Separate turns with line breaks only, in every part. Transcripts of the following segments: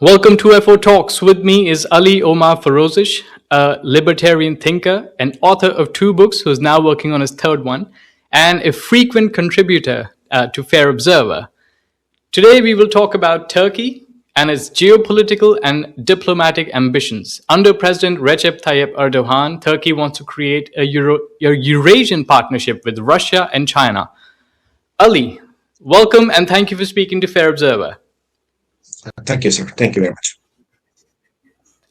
Welcome to FO Talks. With me is Ali Omar Forozish, a libertarian thinker and author of 2 books who's now working on his 3rd one, and a frequent contributor to Fair Observer. Today we will talk about Turkey and its geopolitical and diplomatic ambitions. Under President Recep Tayyip Erdoğan, Turkey wants to create a Eurasian partnership with Russia and China. Ali, welcome and thank you for speaking to Fair Observer.
Thank you, sir. Thank you very much.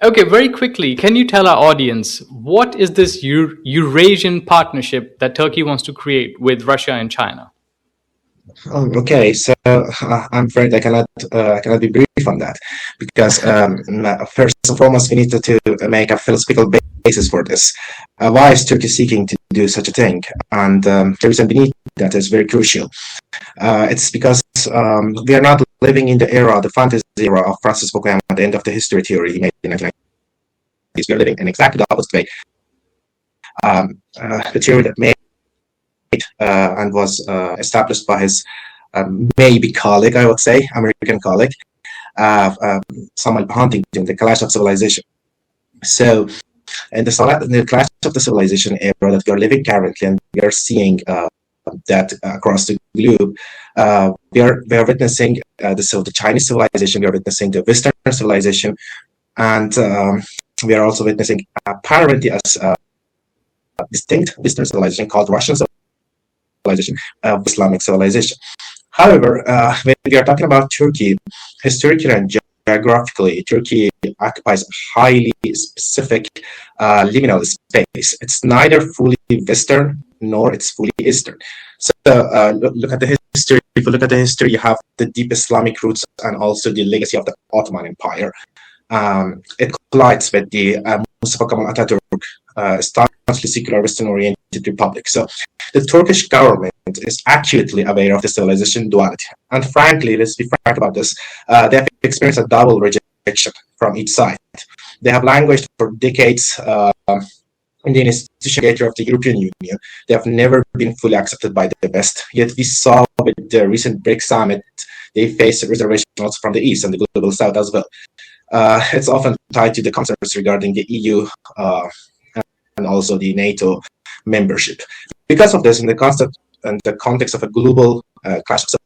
Okay, very quickly, can you tell our audience what is this Eurasian partnership that Turkey wants to create with Russia and China?
Okay, so I'm afraid I cannot be brief on that because first and foremost we need to make a philosophical basis for this. Why is Turkey seeking to do such a thing? And the reason beneath that is very crucial. It's because we are not living in the fantasy era of Francis Fukuyama at the end of the history theory he made in 1990s. We are living in exactly the opposite way. The theory that made and was established by his maybe colleague, I would say, American colleague, Samuel Huntington, the clash of civilization. So, in the clash of the civilization era that we are living currently, and we are seeing that across the globe, we are witnessing the Chinese civilization, we are witnessing the Western civilization, and we are also witnessing apparently as distinct Western civilization called Russian civilization, Islamic civilization. However, when we are talking about Turkey, historically and geographically, Turkey occupies a highly specific liminal space. It's neither fully Western nor it's fully Eastern. So look at the history. If you look at the history, you have the deep Islamic roots and also the legacy of the Ottoman Empire. It collides with the Mustafa Kemal Atatürk staunchly secular Western-oriented republic. So the Turkish government is acutely aware of the civilization duality. And frankly, let's be frank about this, they have experienced a double rejection from each side. They have languished for decades in the institution of the European Union. They have never been fully accepted by the West. Yet we saw with the recent BRICS summit, they face reservations also from the East and the global South as well. It's often tied to the concerns regarding the EU and also the NATO membership. Because of this, in the context of a global clash of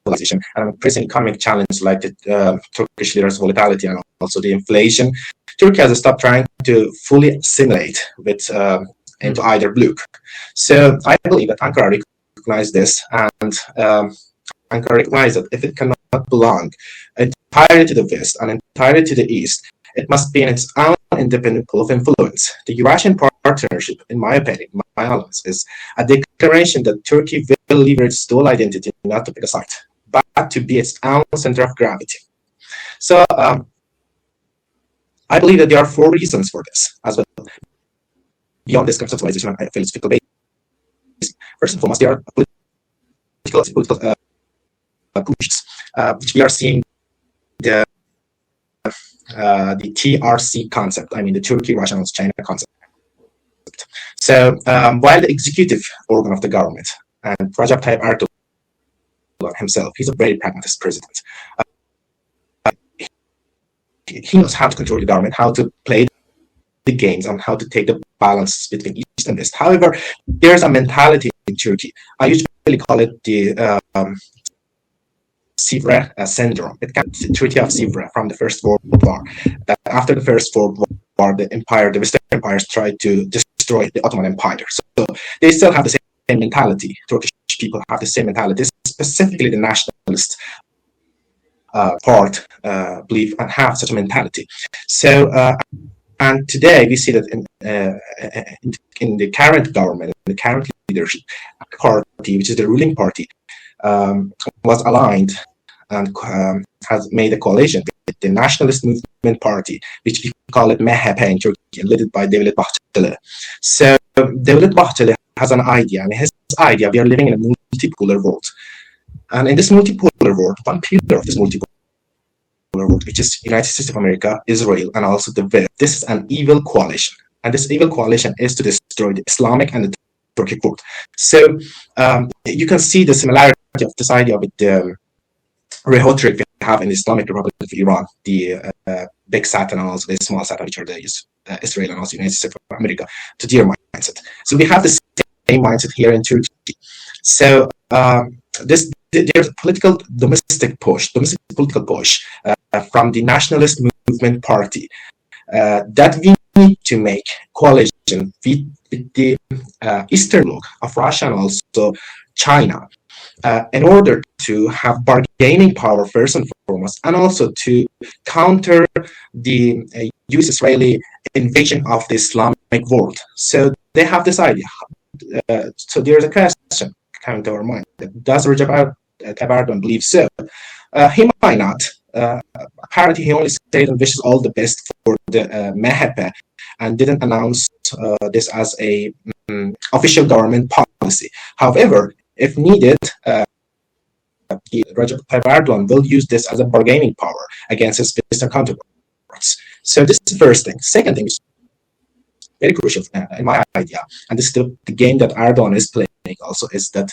civilization and a pressing economic challenge like the Turkish lira's volatility and also the inflation, Turkey has stopped trying to fully assimilate into either bloc. So I believe that Ankara recognized this, and Ankara recognized that if it cannot belong entirely to the West and entirely to the East, it must be in its own independent pool of influence. The Eurasian partnership, in my opinion, my analysis, is a declaration that Turkey will leverage its dual identity not to pick a side, but to be its own center of gravity. So I believe that there are 4 reasons for this as well. Beyond this conceptualization and philosophical basis, first and foremost, there are political pushes, which we are seeing the TRC concept, I mean the Turkey, Russia, and China concept. So while the executive organ of the government and Recep Tayyip Erdoğan himself, he's a very pragmatist president. He knows how to control the government, how to play the games, and how to take the balance between East and West. However, there's a mentality in Turkey. I usually call it the Sivre syndrome. It comes the Treaty of Sivre from the First World War. That after the First World War, the Western empires tried to destroy the Ottoman Empire. So they still have the same mentality. Turkish people have the same mentality, specifically the nationalist part believe and have such a mentality. So and today we see that in the current government, in the current leadership, party, which is the ruling party, was aligned and has made a coalition with the Nationalist Movement Party, which we call it MHP in Turkey, led by Devlet Bahçeli. So Devlet Bahçeli has an idea, and his idea, we are living in a multipolar world. And in this multipolar world, one pillar of this multipolar world, which is United States of America, Israel, and also the West, this is an evil coalition. And this evil coalition is to destroy the Islamic and the Turkic world. So you can see the similarity of this idea with the rhetoric we have in the Islamic Republic of Iran, the big Satan and also the small Satan, which are the Israel and also United States of America, to their mindset. So we have the same mindset here in Turkey. So there's a domestic political push from the nationalist movement party that we need to make coalition with the Eastern bloc of Russia and also China in order to have bargaining power first and foremost, and also to counter the US-Israeli invasion of the Islamic world. So they have this idea. So there's a question coming to our mind. Does Recep Tayyip Erdoğan believe so? He might not. Apparently, he only said and wishes all the best for the MHP and didn't announce this as a official government policy. However, if needed, Recep Tayyip Erdoğan will use this as a bargaining power against his Western counterparts. So this is the first thing. Second thing is very crucial in my idea, and this is the game that Erdoğan is playing also, is that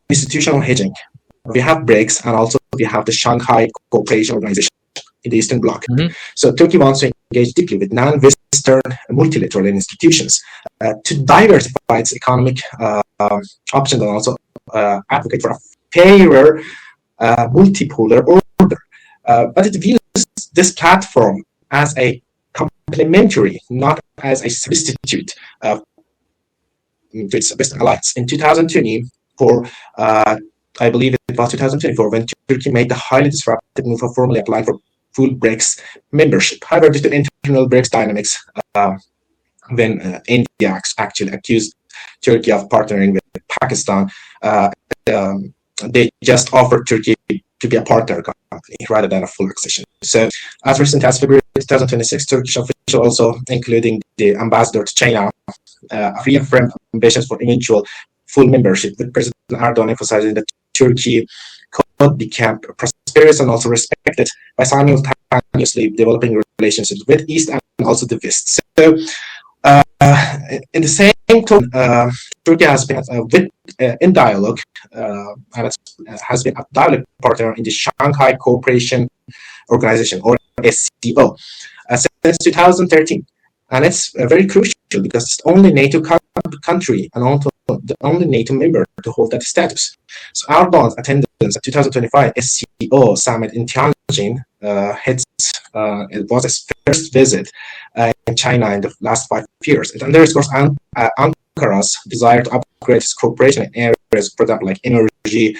institutional hedging. We have BRICS and also we have the Shanghai Cooperation Organization in the Eastern Bloc. So Turkey wants to engage deeply with non-Western multilateral institutions to diversify its economic options and also advocate for a fairer multipolar order. But it views this platform as a complementary, not as a substitute to its Western alliance. In 2024, I believe it was 2024, when Turkey made the highly disruptive move of formally applying for full BRICS membership. However, due to internal BRICS dynamics, when India actually accused Turkey of partnering with Pakistan, they just offered Turkey to be a partner company rather than a full accession. So, as recent as February 2026, Turkish officials, also including the ambassador to China, reaffirmed ambitions for eventual full membership, with President Erdogan emphasizing that Turkey could become prosperous and also respected by simultaneously developing relationships with East and also the West. So, in the same tone, Turkey has been in dialogue and has been a dialogue partner in the Shanghai Cooperation Organization, or SCO, since 2013. And it's very crucial because it's the only NATO country and also the only NATO member to hold that status. So Erdogan's attendance at 2025 SCO summit in Tianjin it was his first visit in China in the last 5 years. It underscores Ankara's desire to upgrade its cooperation in areas, for example, like energy,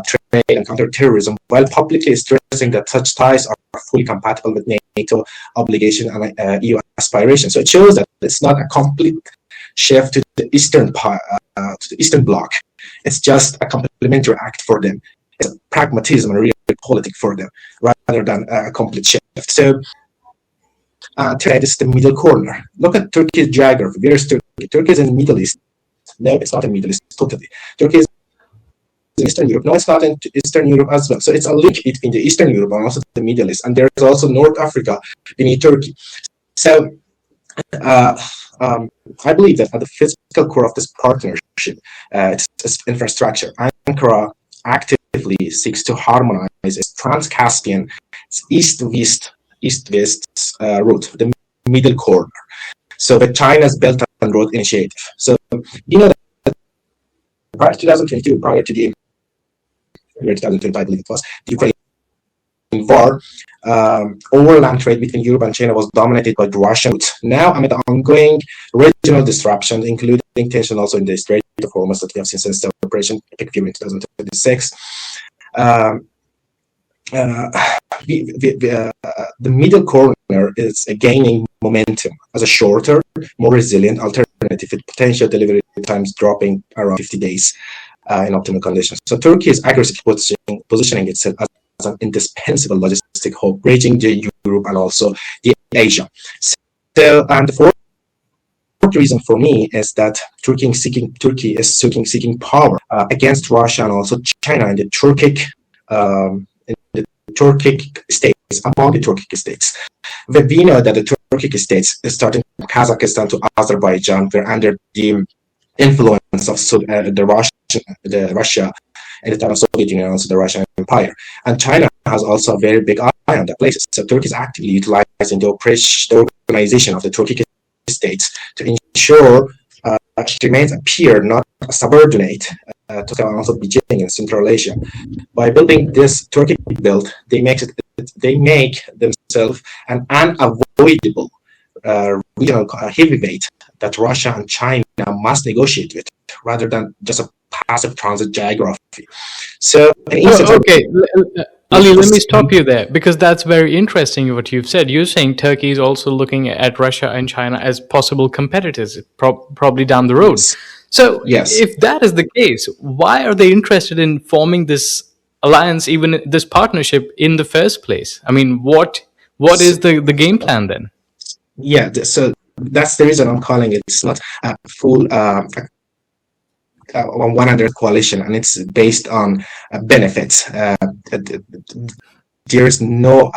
trade, and counterterrorism, while publicly stressing that such ties are fully compatible with NATO obligation and EU aspiration. So it shows that it's not a complete shift to the Eastern Bloc. It's just a complementary act for them. It's a pragmatism and realpolitik for them, rather than a complete shift. So today, this is the middle corner. Look at Turkey's geography. Where is Turkey? Turkey is in the Middle East. No, it's not in the Middle East totally. Turkey is in Eastern Europe. No, it's not in Eastern Europe as well. So it's a link between the Eastern Europe and also the Middle East. And there's also North Africa beneath Turkey. So I believe that at the physical core of this partnership, it's infrastructure. Ankara actively seeks to harmonize its trans-Caspian, east-west route, the middle corner. So the China's Belt and Road Initiative. So you know that prior to 2022, prior to the 2025, I believe it was, the Ukraine war, overland trade between Europe and China was dominated by the Russian route. Now, amid the ongoing regional disruption, including tension also in the Strait of Hormuz that we have seen since the operation peak in 2026, the middle corner is gaining momentum as a shorter, more resilient alternative with potential delivery times dropping around 50 days in optimal conditions. So Turkey is aggressively positioning itself as an indispensable logistic hub, bridging the Europe and also the Asia. So, and the fourth reason for me is that Turkey is seeking power against Russia and also China in the Turkic states, among the Turkic states. We know that the Turkic states, starting from Kazakhstan to Azerbaijan, were under the influence of Russia in the time of Soviet Union and also the Russian Empire. And China has also a very big eye on that places. So Turkey is actively utilizing the organization of the Turkic states to ensure it remains a peer, not a subordinate, to also Beijing in Central Asia. By building this Turkey build, they make themselves an unavoidable regional heavyweight that Russia and China must negotiate with, rather than just a passive transit geography. So,
okay, Ali, let me stop you there, because that's very interesting what you've said. You're saying Turkey is also looking at Russia and China as possible competitors, probably down the road. So, if that is the case, why are they interested in forming this alliance, even this partnership in the first place? I mean, what is the game plan then?
Yeah, so that's the reason I'm calling it. It's not a full 100 coalition, and it's based on benefits. There is no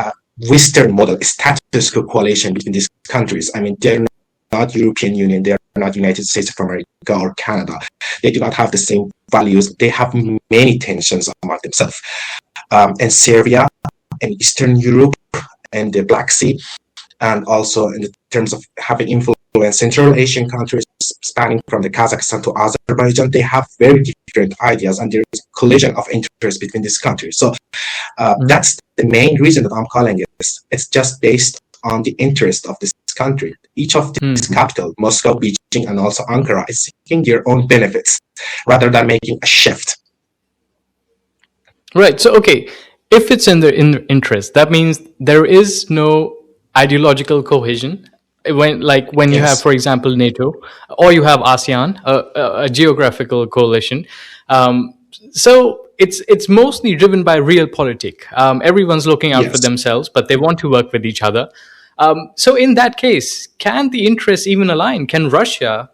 Western model status quo coalition between these countries. I mean, they're not European Union, they're not United States of America or Canada. They do not have the same values. They have many tensions among themselves. And Serbia and Eastern Europe and the Black Sea, and also in terms of having influence, Central Asian countries spanning from the Kazakhstan to Azerbaijan, they have very different ideas, and there is a collision of interest between these countries. So that's the main reason that I'm calling it. It's just based on the interest of this country. Each of these capital, Moscow, Beijing, and also Ankara, is seeking their own benefits rather than making a shift.
Right. So, okay, if it's in their interest, that means there is no ideological cohesion. When you have, for example, NATO, or you have ASEAN, a geographical coalition. So it's mostly driven by realpolitik. Everyone's looking out for themselves, but they want to work with each other. So in that case, can the interests even align? Can Russia,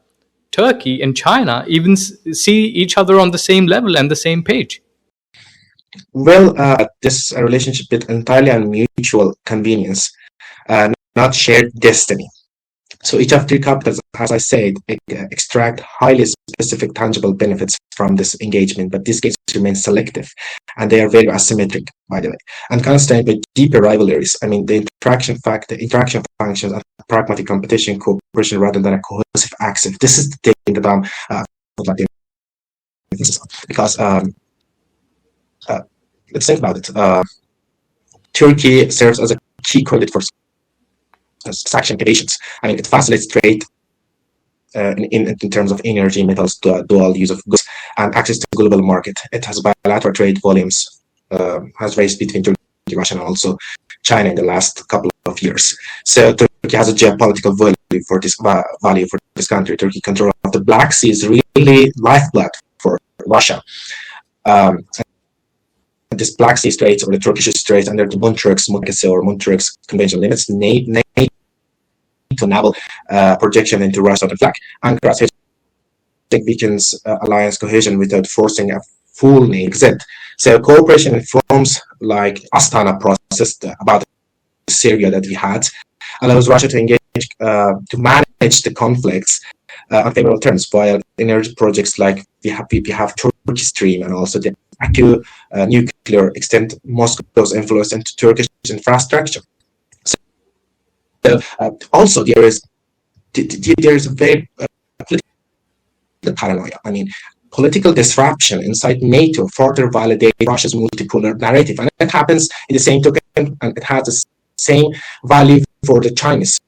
Turkey, and China even see each other on the same level and the same page?
Well, this is a relationship with entirely on mutual convenience, not shared destiny. So each of three capitals, as I said, extract highly specific tangible benefits from this engagement, but these cases remain selective, and they are very asymmetric, by the way, and constrained by deeper rivalries. I mean, the interaction functions are pragmatic competition, cooperation, rather than a cohesive axis. This is the thing that I'm like to emphasize on, because let's think about it. Turkey serves as a key credit for sanction conditions. I mean, it facilitates trade in terms of energy, metals, dual use of goods, and access to global market. It has bilateral trade volumes has raised between Turkey, Russia, and also China in the last couple of years. So Turkey has a geopolitical value for this country. Turkey control of the Black Sea is really lifeblood for Russia. This Black Sea Straits, or the Turkish Straits, under the Montreux Convention limits NATO naval projection into Russia the flag. Ankara weakens alliance cohesion without forcing a full exit. So cooperation in forms like Astana process about Syria that we had allows Russia to engage to manage the conflicts on favorable terms, while energy projects like we have Turkey Stream and also the Akü nuclear extend Moscow's influence into Turkish infrastructure. So also there is a very political paranoia. I mean, political disruption inside NATO further validates Russia's multipolar narrative, and it happens in the same token, and it has the same value for the Chinese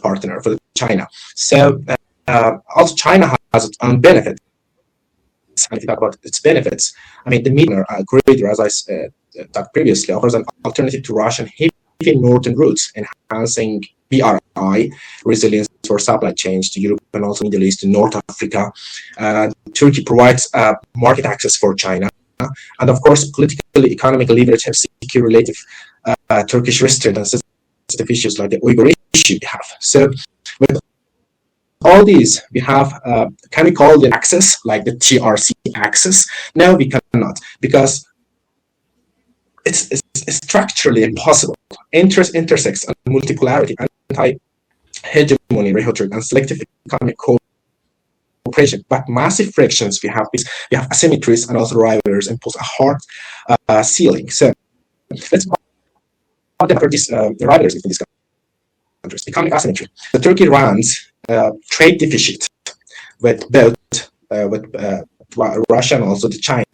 partner, for China. So also China has its own benefits. And if you talk about its benefits, I mean, the medium corridor, as I said previously, offers an alternative to Russian heavy northern routes, enhancing BRI resilience for supply chains to Europe and also Middle East to North Africa. Turkey provides market access for China, and of course, political economic leverage have secure relative Turkish restraint and sensitive issues like the Uyghur issue we have. So with all these, we have, can we call the axis like the TRC axis? No, we cannot, because it's structurally impossible. Interest intersects and multipolarity, anti-hegemony, rhetoric, and selective economic cooperation, but massive frictions. We have asymmetries, and also rivals impose a hard ceiling. So let's cover these rivals between these countries. Economic asymmetry. The Turkey runs trade deficit with both Russia and also the China.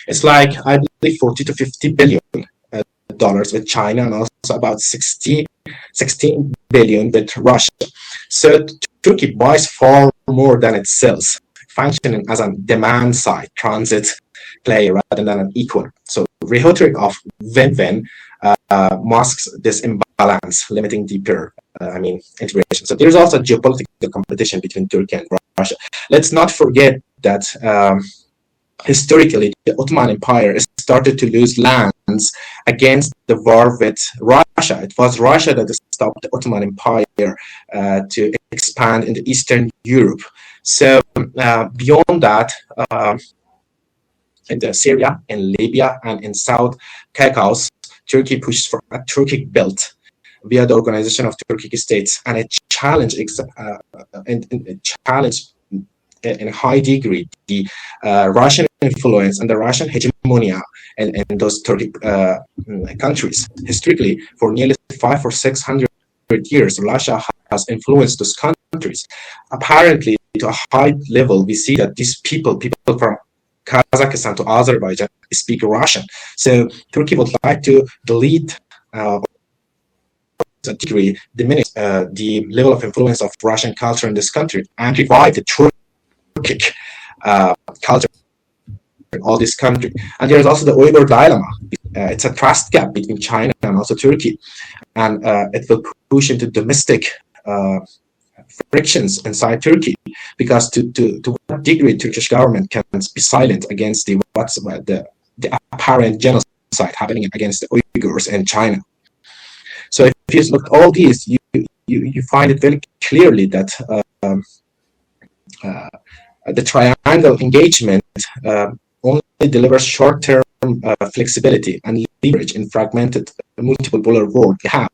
It's like, I believe, 40 to 50 billion dollars with China, and also about 16 billion with Russia. So Turkey buys far more than it sells, functioning as a demand side transit player rather than an equal. So rhetoric of win-win masks this imbalance, limiting deeper integration. So there's also geopolitical competition between Turkey and Russia. Let's not forget that historically the Ottoman Empire started to lose lands against the war with Russia. It was Russia that stopped the Ottoman Empire to expand into Eastern Europe. So beyond that, in Syria, in Libya, and in South Caucasus, Turkey pushed for a Turkic belt via the Organization of Turkic States, and it challenged in a high degree the Russian influence and the Russian hegemony in those Turkic countries. Historically, for nearly 500 or 600 years, Russia has influenced those countries. Apparently, to a high level, we see that these people from Kazakhstan to Azerbaijan speak Russian. So Turkey would like to delete a degree, diminish the level of influence of Russian culture in this country and revive the Turkic culture in all this country. And there is also the Uyghur dilemma. It's a trust gap between China and also Turkey, and it will push into domestic frictions inside Turkey, because to what degree Turkish government can be silent against the apparent genocide happening against the Uyghurs in China. So if you look at all these, you find it very clearly that the triangle engagement only delivers short-term flexibility and leverage in fragmented multiple polar world. We have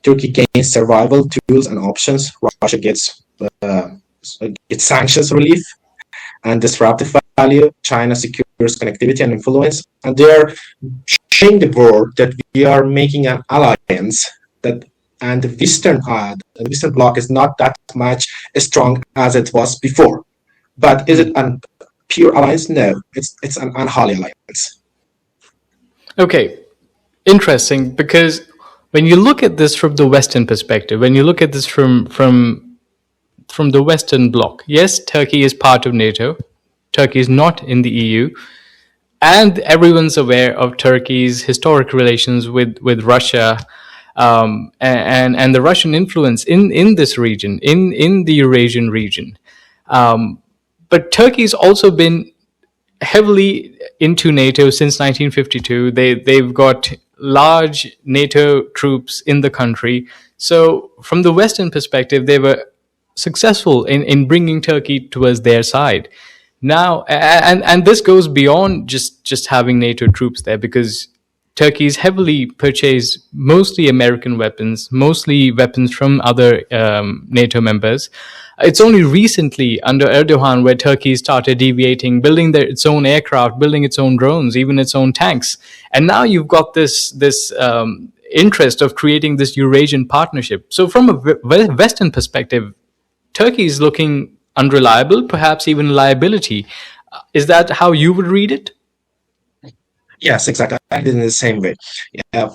Turkey gains survival tools and options. Russia gets sanctions relief and disruptive value. China secures connectivity and influence. And they are showing the world that we are making an alliance and the Western bloc is not that much strong as it was before. But is it a pure alliance? No, it's an unholy alliance.
Okay, interesting, because when you look at this from the Western perspective, when you look at this from the Western bloc, yes, Turkey is part of NATO. Turkey is not in the EU, and everyone's aware of Turkey's historic relations with Russia, and the Russian influence in this region, in the Eurasian region. But Turkey's also been heavily into NATO since 1952. They've got large NATO troops in the country. So from the Western perspective, they were successful in bringing Turkey towards their side. Now, and this goes beyond just having NATO troops there, because Turkey's heavily purchased mostly American weapons, mostly weapons from other NATO members. It's only recently under Erdogan where Turkey started deviating, building its own aircraft, building its own drones, even its own tanks. And now you've got this interest of creating this Eurasian partnership. So from a Western perspective, Turkey is looking unreliable, perhaps even a liability. Is that how you would read it?
Yes, exactly. I did it in the same way. Yeah,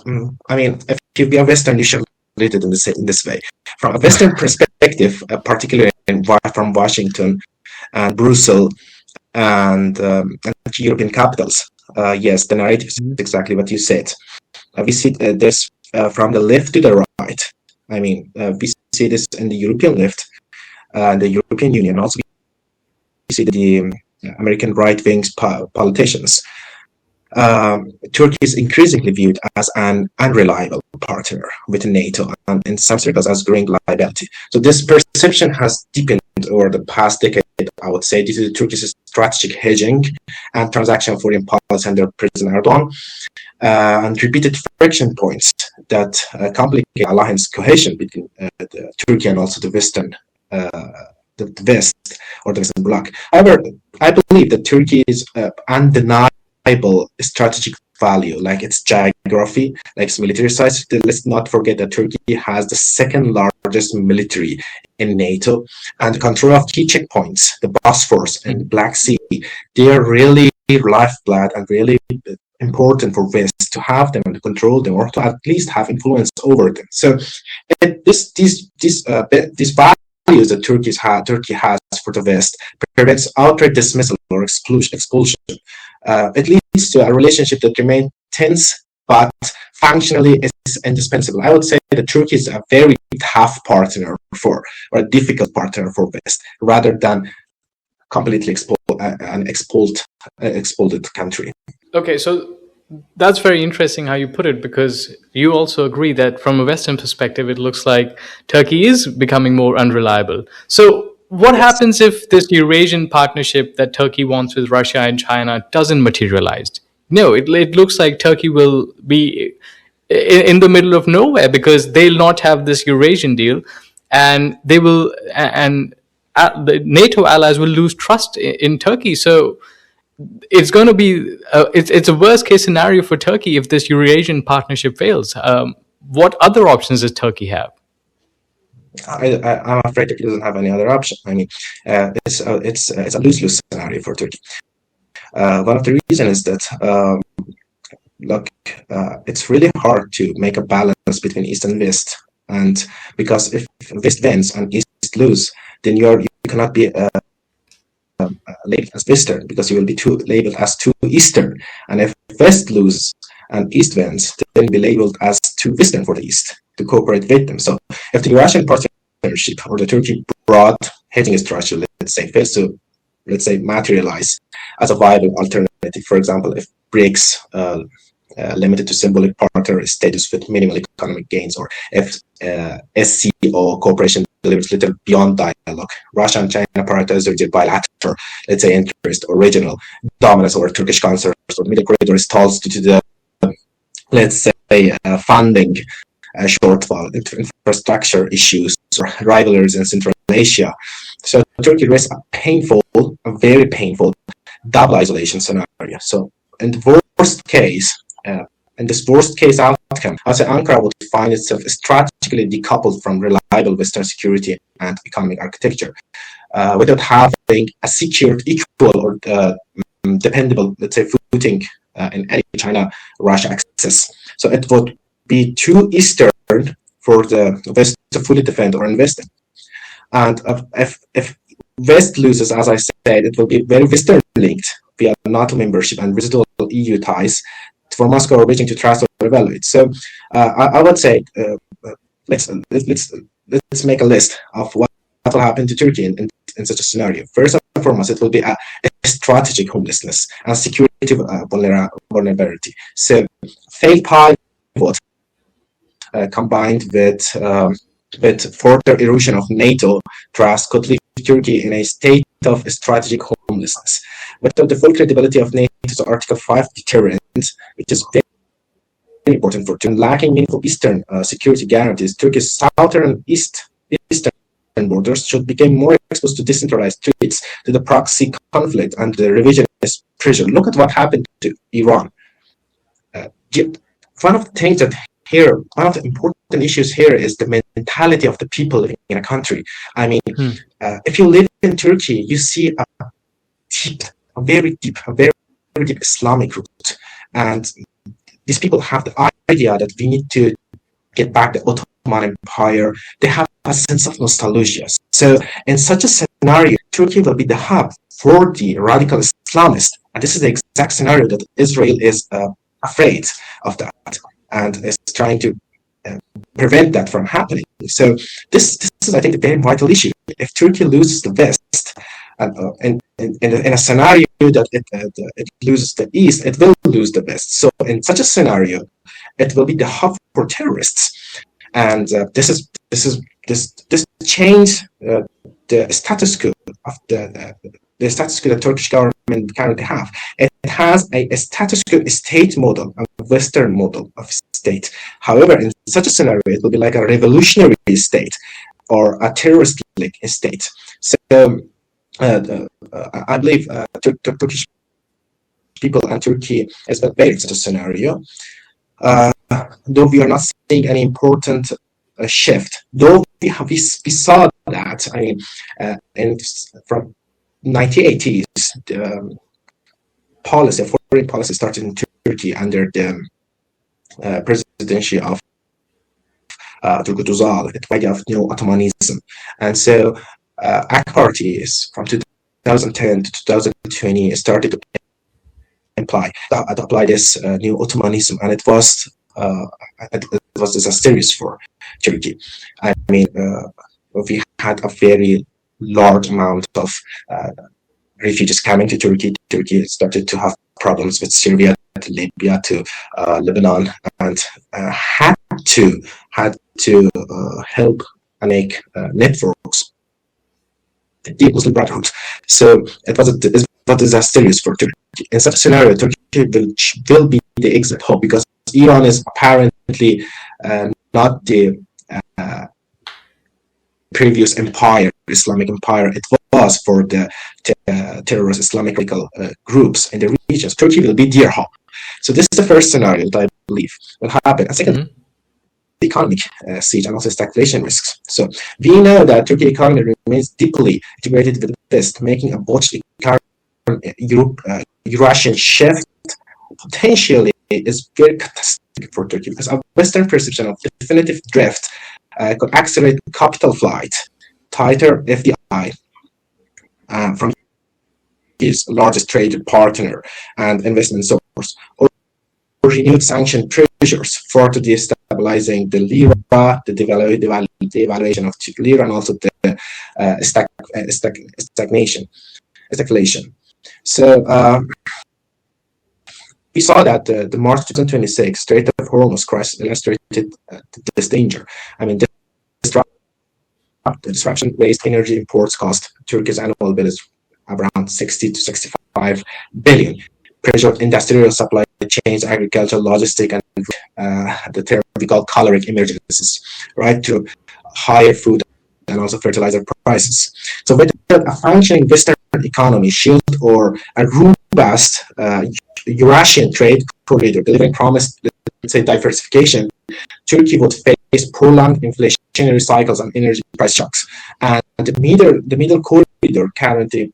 I mean, if you are Western, you should read it in this way. From a Western perspective, particularly from Washington and Brussels and European capitals, yes, the narrative is exactly what you said. We see this from the left to the right. I mean, we see this in the European left, the European Union. Also, we see the American right-wing politicians. Turkey is increasingly viewed as an unreliable partner with NATO, and in some circles as growing liability. So this perception has deepened over the past decade, I would say, due to Turkey's strategic hedging and transaction foreign policy under President Erdogan, and repeated friction points that complicate alliance cohesion between Turkey and also the Western the West or the Western bloc. However, I believe that Turkey's undeniable strategic value, like its geography, like its military size. Let's not forget that Turkey has the second largest military in NATO, and the control of key checkpoints, the Bosphorus and the Black Sea, they are really lifeblood and really important for West to have them and to control them, or to at least have influence over them. So these values that Turkey has for the West prevents outright dismissal or expulsion. It leads to a relationship that remains tense, but functionally is indispensable. I would say that Turkey is a very tough partner or a difficult partner for West, rather than completely exploited country.
Okay, so that's very interesting how you put it, because you also agree that from a Western perspective, it looks like Turkey is becoming more unreliable. So what happens if this Eurasian partnership that Turkey wants with Russia and China doesn't materialize? No, it looks like Turkey will be in the middle of nowhere, because they'll not have this Eurasian deal, and the NATO allies will lose trust in Turkey. So it's going to be it's a worst case scenario for Turkey if this Eurasian partnership fails. What other options does Turkey have?
I'm afraid Turkey doesn't have any other option. I mean, it's a lose-lose scenario for Turkey. One of the reasons is that it's really hard to make a balance between East and West, and because if West wins and East lose, then you cannot be labeled as Western, because you will be labeled as too Eastern. And if West loses and East wins, then you'll be labeled as too Western for the East to cooperate with them. So if the Eurasian partnership or the Turkey broad hedging structure, let's say, fails to, materialize as a viable alternative, for example, if BRICS limited to symbolic partner status with minimal economic gains, or if SCO cooperation delivers little beyond dialogue, Russia and China prioritize their bilateral, interest or regional dominance over Turkish concerns, or middle corridor stalls due to the funding shortfall, infrastructure issues, or rivalries in Central Asia. So Turkey risks a very painful double isolation scenario. So in the worst case, in this worst case outcome, I would say Ankara would find itself strategically decoupled from reliable Western security and economic architecture, without having a secured, equal, or dependable, footing in any China-Russia access. So it would be too Eastern for the West to fully defend or invest in. And if West loses, as I said, it will be very Western linked via NATO membership and residual EU ties for Moscow or Beijing to trust or evaluate. So I would say let's make a list of what will happen to Turkey in such a scenario. First and foremost, it will be a strategic homelessness and security vulnerability. So failed pivot combined with further erosion of NATO trust could leave Turkey in a state of strategic homelessness. Without the full credibility of NATO's Article 5 deterrent, which is very important for Turkey, lacking meaningful Eastern security guarantees, Turkey's southern and eastern borders should become more exposed to decentralized threats, to the proxy conflict and the revisionist pressure. Look at what happened to Iran. One of the important issues here is the mentality of the people living in a country. I mean, if you live in Turkey, you see a very deep Islamic root, and these people have the idea that we need to get back the Ottoman Empire. They have a sense of nostalgia. So in such a scenario, Turkey will be the hub for the radical Islamists, and this is the exact scenario that Israel is afraid of that, and is trying to prevent that from happening. So this is, I think, a very vital issue. If Turkey loses the West, and in a scenario that it loses the East, it will lose the West. So in such a scenario, it will be the hub for terrorists, and this change the status quo of the status quo the Turkish government currently have. It has a status quo state model, a Western model of state. However, in such a scenario, it will be like a revolutionary state or a terrorist state. So I believe Turkish people and Turkey is prepared for such a scenario. Though we are not seeing any important shift, though we saw that. I mean, and from 1980s, foreign policy started in Turkey under the presidency of Turgut Özal, the idea of neo-Ottomanism, and so AK Party is from 2010 to 2020 started to apply this new Ottomanism, and it was disastrous for Turkey. I mean, we had a very large amount of refugees coming to Turkey. Turkey started to have problems with Syria, to Libya, to Lebanon, and had to help and make networks, the Muslim Brotherhood. So it was disastrous for Turkey. In such a scenario, Turkey will be the exit hope, because Iran is apparently not the previous empire, Islamic empire. It was for the terrorist Islamic radical groups in the regions. Turkey will be their home. So this is the first scenario that I believe will happen. And second, the economic siege and also stagflation risks. So we know that Turkey economy remains deeply integrated with the West, making a botched Eurasian shift potentially is very catastrophic for Turkey, because a Western perception of definitive drift could accelerate capital flight, tighter FDI from his largest trade partner and investment source, or renewed sanction pressures, further destabilizing the lira, the devaluation of lira, and also the stagflation. So we saw that the March 2026 Strait of Hormuz crisis illustrated this danger. I mean, the disruption raised energy imports cost Turkey's annual bill is around 60 to 65 billion. Pressure industrial supply chains, agricultural, logistic, and the term we call caloric emergencies, right, to higher food and also fertilizer prices. So whether a functioning Western economy, shield, or a robust Eurasian trade corridor delivering promised, let's say, diversification, Turkey would face prolonged inflationary cycles and energy price shocks. And the middle corridor currently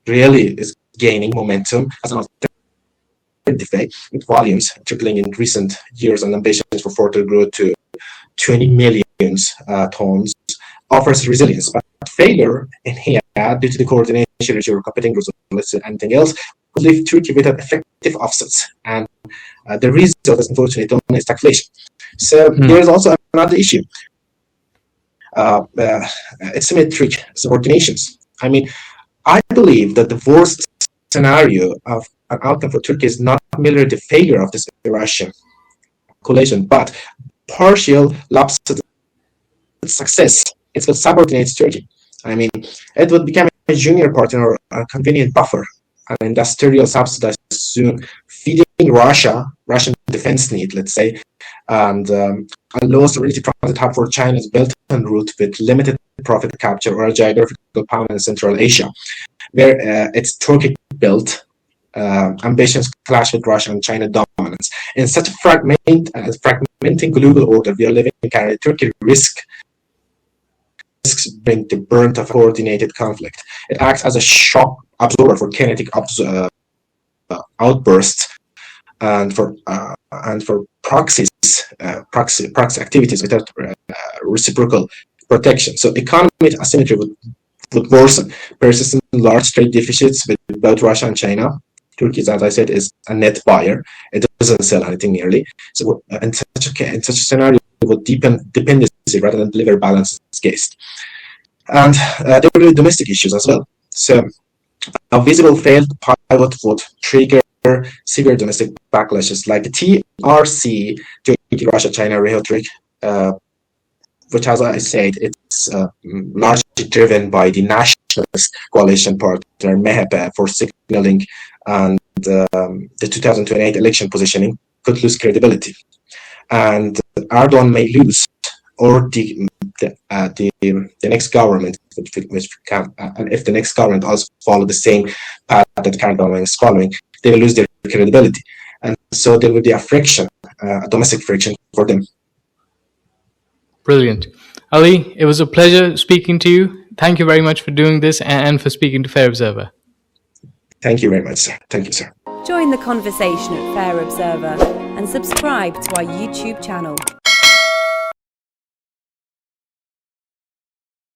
really is gaining momentum as an alternative, with volumes tripling in recent years and ambitions for further growth to 20 million tons, offers resilience. But failure in here, due to the coordination issue or competing groups, let's say anything else, would leave Turkey without effective offsets. And the result is unfortunately only stagflation. So there is also another issue. Asymmetric subordinations. I mean, I believe that the worst scenario of an outcome for Turkey is not merely the failure of this Eurasian coalition, but partial lapse of success. It will subordinate Turkey. I mean, it would become a junior partner or a convenient buffer, an industrial subsidize soon, feeding Russian defense need, let's say, and a low stability transit hub for China's Belt and Route with limited profit capture, or a geographical power in Central Asia, where it's Turkey-built ambitions clash with Russia and China dominance. In such a fragmenting global order we are living in, Turkey risks bring the brunt of coordinated conflict. It acts as a shock absorber for kinetic outbursts and for proxy activities without reciprocal protection. So economic asymmetry would worsen. Persistent large trade deficits with both Russia and China. Turkey, as I said, is a net buyer. It doesn't sell anything nearly. So in such a scenario, it would deepen dependency rather than deliver balance gaze. And there will be domestic issues as well. So a visible failed pilot would trigger severe domestic backlashes, like the TRC, Turkey, Russia, China rhetoric, which, as I said, it's largely driven by the nationalist coalition partner MHP for signaling, and the 2028 election positioning could lose credibility. And Erdogan may lose or the next government, which can, and if the next government also follow the same path that the current government is following, they will lose their credibility, and so there will be a friction, a domestic friction for them.
Brilliant. Ali, it was a pleasure speaking to you. Thank you very much for doing this and for speaking to Fair Observer.
Thank you very much, sir. Thank you, sir.
Join the conversation at Fair Observer and subscribe to our YouTube channel.